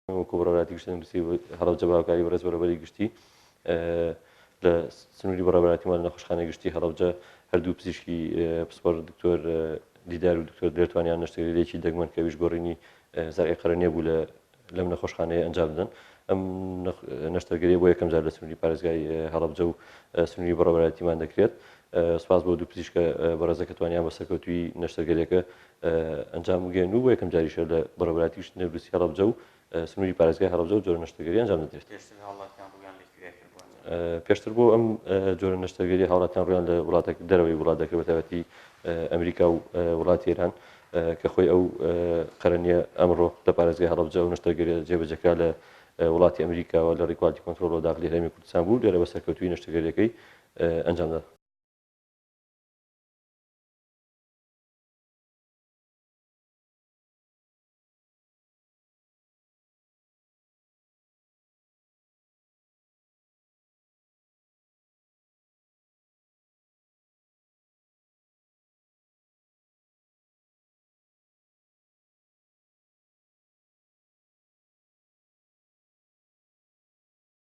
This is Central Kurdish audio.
وەکو بەڕێوەبەراتی گشتی نووسی هەڵەبجە باوکاری بەڕێز بەڕێوەبەری گشتی لە سنووری بەڕێوەبەراتیمان لە نەخۆشخانەی گشتی هەڵەبجە هەردوو پزیشکی پسپۆر دکتۆر دیدار و دکتۆر درێتوانیان نەشتەرگەریەکی دەگمەن کە ویش گۆڕینی زەرعی قەرەنیە بوو لەم نەخۆشخانەیە ئەنجام بدەن. ئەم نەشتەرگەریە بۆ یەکەم جار لە سنووری پارێزگای هەڵەبجە و سنووری بەڕێوەبەراتیمان دەکرێت. سپاس بۆ دوو پزیشکە بەڕێزە کە توانیان بە سەرکەوتووی نەشتەرگەریەکە ئەنجام بگەێن و بۆ یەکەم جاریشە لە بەڕێوەبەراتی گشتی نەروسی هەڵەبجە و سنووری پارێزگای هەڵەبجە و جۆرە نەشتەرگەری ئەنجام دەدرێت. پێشتر بۆ ئەم جۆرە نەشتەرگەری هاوڵاتیان ڕویان لە وڵاتێک دەرەوەی وڵات دەکرێت بە تایبەتی ئەمریکا و وڵاتی ئێران کە خۆی ئەو قەرەنیە ئەمڕۆ لە پارێزگای هەڵەبجە و نەشتەرگەریە جێبەجێکرا لە وڵاتی ئەمریکاوە لە ڕێکواڵتی کۆنتڕۆڵ و داخلی هەرێمی کوردستان بوو لێرە بە سەرکەوتووی نەشتەرگەریەکەی ئەنجام دا.